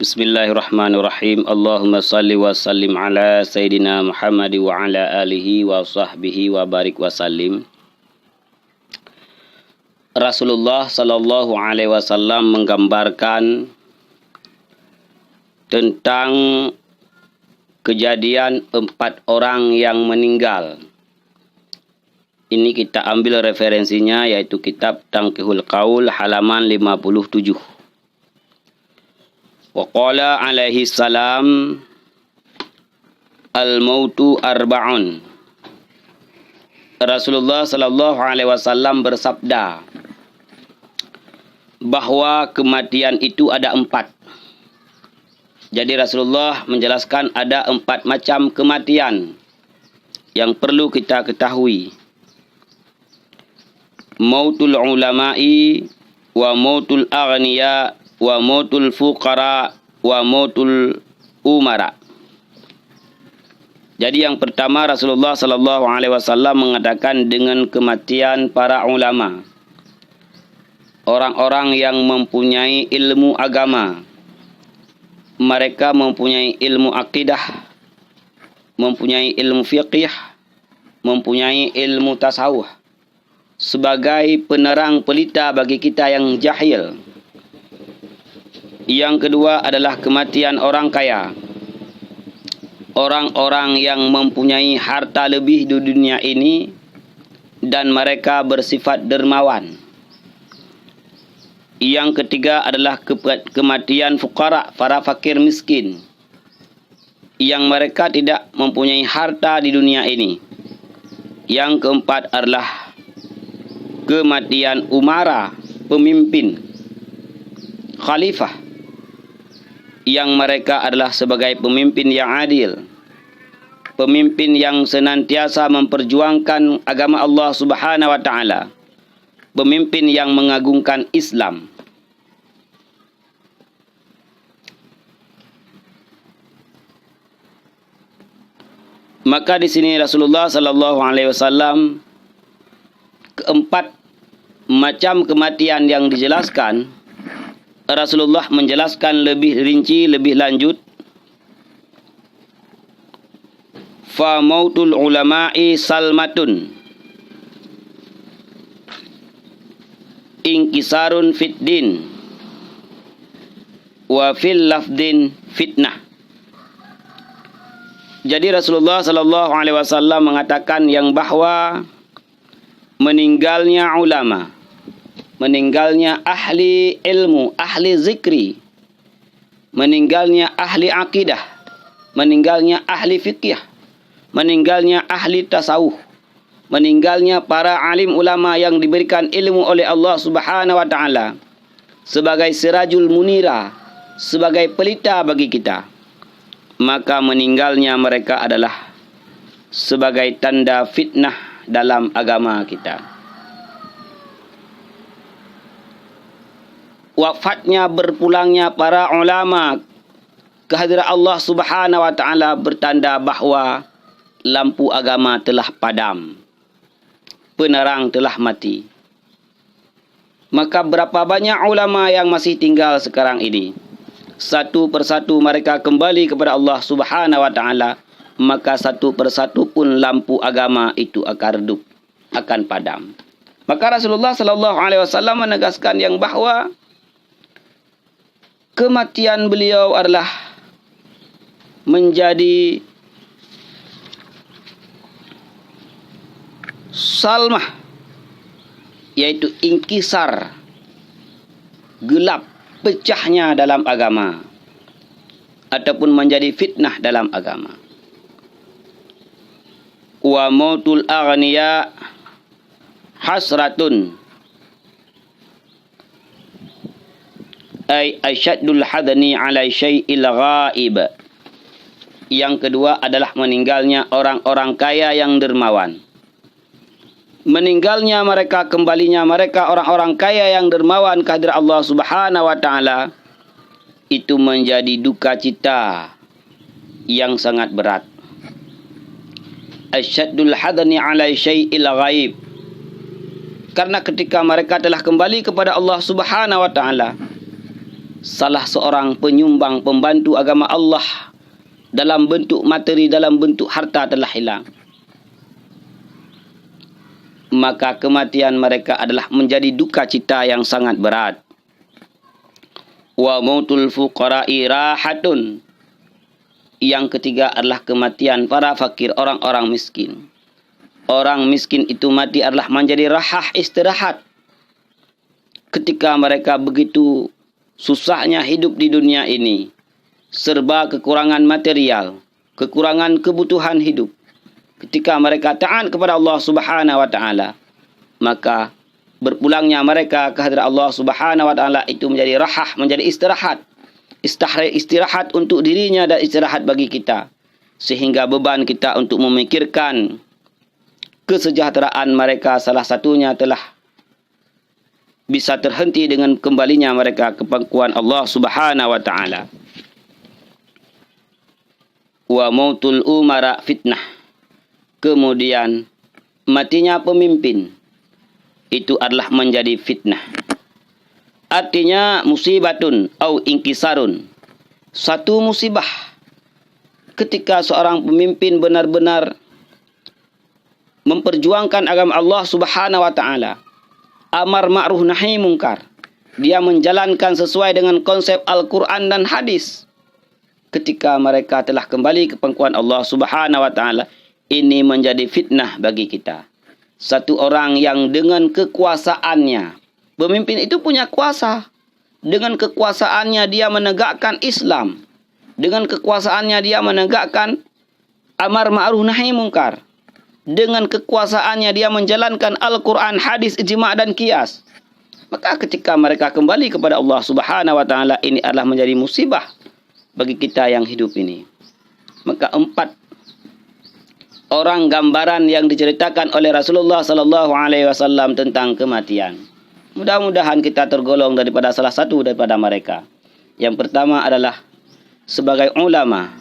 Bismillahirrahmanirrahim. Allahumma salli wa sallim ala Sayyidina Muhammad wa ala alihi wa sahbihi wa barik wa sallim. Rasulullah sallallahu alaihi wasallam menggambarkan tentang kejadian 4 orang yang meninggal. Ini kita ambil referensinya yaitu kitab Tanqihul Qaul halaman 57. Wa qala alaihi salam al-mautu arba'un. Rasulullah sallallahu alaihi wasallam bersabda bahwa kematian itu ada 4. Jadi Rasulullah menjelaskan ada 4 macam kematian yang perlu kita ketahui. Mautul ulama'i wa mautul aghniya wa mautul fuqara wa mautul umara. Jadi yang pertama Rasulullah sallallahu alaihi wasallam mengatakan dengan kematian para ulama. Orang-orang yang mempunyai ilmu agama. Mereka mempunyai ilmu akidah, mempunyai ilmu fiqih, mempunyai ilmu tasawuf. Sebagai penerang pelita bagi kita yang jahil. Yang kedua adalah kematian orang kaya. Orang-orang yang mempunyai harta lebih di dunia ini dan mereka bersifat dermawan. Yang ketiga adalah kematian fuqara, para fakir miskin. Yang mereka tidak mempunyai harta di dunia ini. Yang keempat adalah kematian umara, pemimpin, khalifah. Yang mereka adalah sebagai pemimpin yang adil. Pemimpin yang senantiasa memperjuangkan agama Allah Subhanahu wa taala. Pemimpin yang mengagungkan Islam. Maka di sini Rasulullah sallallahu alaihi wasallam keempat macam kematian yang dijelaskan, Rasulullah menjelaskan lebih rinci, lebih lanjut. Fa mautul ulama'i salmatun inkisarun fid din wa fil lafdin fitnah. Jadi Rasulullah sallallahu alaihi wasallam mengatakan yang bahwa meninggalnya ulama, meninggalnya ahli ilmu, ahli zikri, meninggalnya ahli akidah, meninggalnya ahli fikih, meninggalnya ahli tasawuf, meninggalnya para alim ulama yang diberikan ilmu oleh Allah Subhanahu wa taala sebagai sirajul munira, sebagai pelita bagi kita. Maka meninggalnya mereka adalah sebagai tanda fitnah dalam agama kita. Wafatnya, berpulangnya para ulama ke hadirat Allah Subhanahu wa taala bertanda bahwa lampu agama telah padam. Penerang telah mati. Maka berapa banyak ulama yang masih tinggal sekarang ini? Satu persatu mereka kembali kepada Allah Subhanahu wa taala, maka satu persatu pun lampu agama itu akan redup, akan padam. Maka Rasulullah sallallahu alaihi wasallam menegaskan yang bahwa kematian beliau adalah menjadi salmah, yaitu inkisar, gelap, pecahnya dalam agama, ataupun menjadi fitnah dalam agama. Wa mautul aghniya hasratun ay asyaddul hadani ala syai'il ghaib. Yang kedua adalah meninggalnya orang-orang kaya yang dermawan. Meninggalnya mereka, kembalinya mereka orang-orang kaya yang dermawan ke hadirat Allah Subhanahu wa taala itu menjadi duka cita yang sangat berat. Asyaddul hadani ala syai'il ghaib. Karena ketika mereka telah kembali kepada Allah Subhanahu wa taala, salah seorang penyumbang pembantu agama Allah dalam bentuk materi, dalam bentuk harta telah hilang, maka kematian mereka adalah menjadi duka cita yang sangat berat. Wa mautul fuqara'i rahatun. Yang ketiga adalah kematian para fakir, orang-orang miskin. Orang miskin itu mati adalah menjadi rahah, istirahat. Ketika mereka begitu susahnya hidup di dunia ini, serba kekurangan material, kekurangan kebutuhan hidup. Ketika mereka taat kepada Allah Subhanahu wa taala, maka berpulangnya mereka ke hadirat Allah Subhanahu wa taala itu menjadi rahah, menjadi istirahat. Istirahat untuk dirinya dan istirahat bagi kita. Sehingga beban kita untuk memikirkan kesejahteraan mereka salah satunya telah bisa terhenti dengan kembalinya mereka ke pangkuan Allah Subhanahu wa taala. Wa mautul umara fitnah. Kemudian matinya pemimpin itu adalah menjadi fitnah. Artinya musibatun au inkisarun. Satu musibah ketika seorang pemimpin benar-benar memperjuangkan agama Allah Subhanahu wa taala, amar ma'ruf nahi mungkar. Dia menjalankan sesuai dengan konsep Al-Quran dan hadis. Ketika mereka telah kembali ke pangkuan Allah Subhanahu wa taala, ini menjadi fitnah bagi kita. Satu orang yang dengan kekuasaannya, pemimpin itu punya kuasa. Dengan kekuasaannya dia menegakkan Islam. Dengan kekuasaannya dia menegakkan amar ma'ruf nahi mungkar. Dengan kekuasaannya dia menjalankan Al-Quran, hadis, ijma' dan qiyas. Maka ketika mereka kembali kepada Allah Subhanahu wa taala, ini adalah menjadi musibah bagi kita yang hidup ini. Maka 4 orang gambaran yang diceritakan oleh Rasulullah sallallahu alaihi wasallam tentang kematian. Mudah-mudahan kita tergolong daripada salah satu daripada mereka. Yang pertama adalah sebagai ulama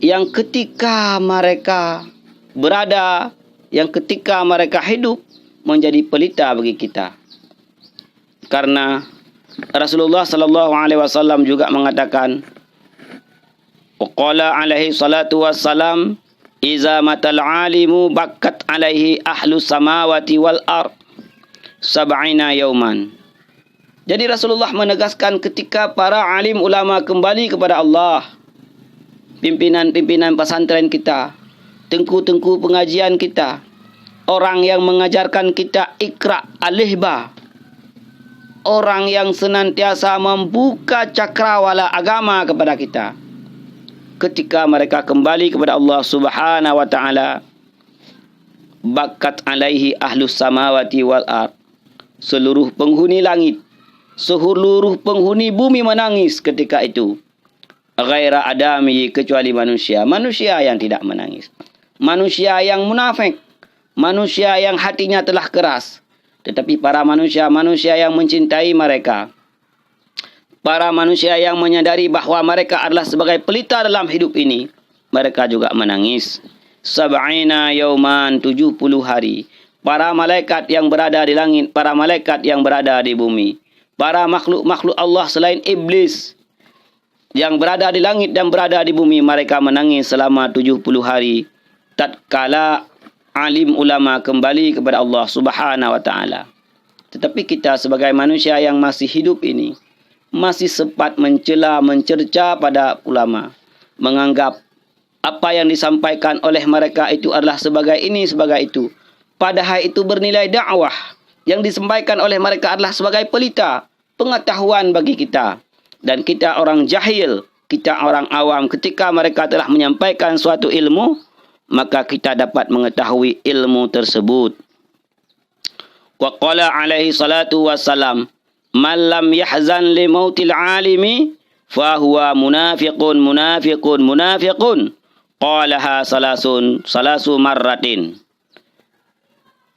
yang ketika mereka berada, yang ketika mereka hidup menjadi pelita bagi kita. Karena Rasulullah sallallahu alaihi wasallam juga mengatakan, qala alaihi salatu wassalam, iza matal alimu bakkat alaihi ahlu samawati wal ard sab'ina yauman. Jadi Rasulullah menegaskan ketika para alim ulama kembali kepada Allah, pimpinan-pimpinan pesantren kita, tengku-tengku pengajian kita, orang yang mengajarkan kita ikra alihba, orang yang senantiasa membuka cakrawala agama kepada kita, ketika mereka kembali kepada Allah Subhanahu wa taala, bakat alaihi ahlus samawati wal ard. Seluruh penghuni langit, seluruh penghuni bumi menangis ketika itu. Ghaira adami, kecuali manusia. Manusia yang tidak menangis. Manusia yang munafik. Manusia yang hatinya telah keras. Tetapi para manusia yang mencintai mereka, para manusia yang menyadari bahawa mereka adalah sebagai pelita dalam hidup ini, mereka juga menangis. Sab'ina yauman, 70 hari. Para malaikat yang berada di langit, para malaikat yang berada di bumi, para makhluk-makhluk Allah selain iblis yang berada di langit dan berada di bumi, mereka menangis selama 70 hari. Tatkala alim ulama kembali kepada Allah Subhanahu wa taala. Tetapi kita sebagai manusia yang masih hidup ini, masih sempat mencela, mencerca pada ulama, menganggap apa yang disampaikan oleh mereka itu adalah sebagai ini, sebagai itu. Padahal itu bernilai dakwah. Yang disampaikan oleh mereka adalah sebagai pelita, pengetahuan bagi kita. Dan kita orang jahil, kita orang awam, ketika mereka telah menyampaikan suatu ilmu, maka kita dapat mengetahui ilmu tersebut. Wa qala alaihi salatu wassalam, man lam yahzan li mautil alimi fahuwa munafiqun munafiqun munafiqun. Qalaha salasu marratin.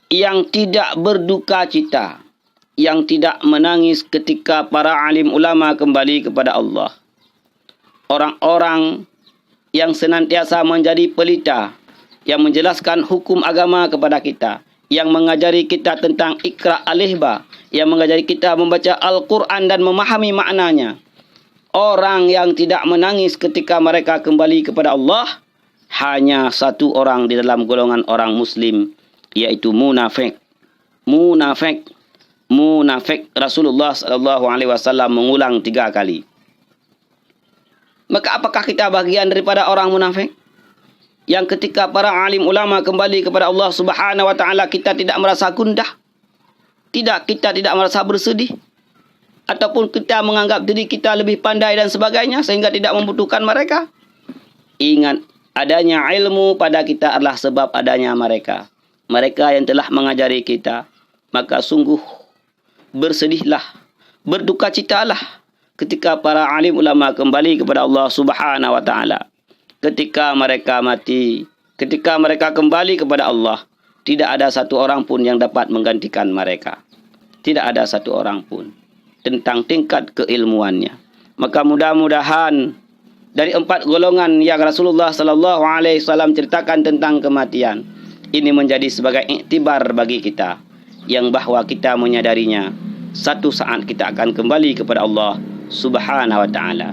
Yang tidak berduka cita, yang tidak menangis ketika para alim ulama kembali kepada Allah. Orang-orang yang senantiasa menjadi pelita, yang menjelaskan hukum agama kepada kita, yang mengajari kita tentang ikra alihba, yang mengajari kita membaca Al-Quran dan memahami maknanya. orang yang tidak menangis ketika mereka kembali kepada Allah hanya satu orang di dalam golongan orang Muslim, yaitu munafik. Munafik. Munafik. Rasulullah SAW mengulang 3 kali. Maka apakah kita bagian daripada orang munafik? Yang ketika para alim ulama kembali kepada Allah Subhanahu wa taala, kita tidak merasa gundah. Kita tidak merasa bersedih. Ataupun kita menganggap diri kita lebih pandai dan sebagainya sehingga tidak membutuhkan mereka. Ingat, adanya ilmu pada kita adalah sebab adanya mereka. Mereka yang telah mengajari kita. Maka sungguh bersedihlah, berdukacitalah ketika para alim ulama kembali kepada Allah Subhanahu wa taala. Ketika mereka mati, ketika mereka kembali kepada Allah, tidak ada satu orang pun yang dapat menggantikan mereka. Tidak ada satu orang pun tentang tingkat keilmuannya. Maka mudah-mudahan dari 4 golongan yang Rasulullah SAW ceritakan tentang kematian, ini menjadi sebagai iktibar bagi kita, yang bahwa kita menyadarinya satu saat kita akan kembali kepada Allah Subhanahu wa taala.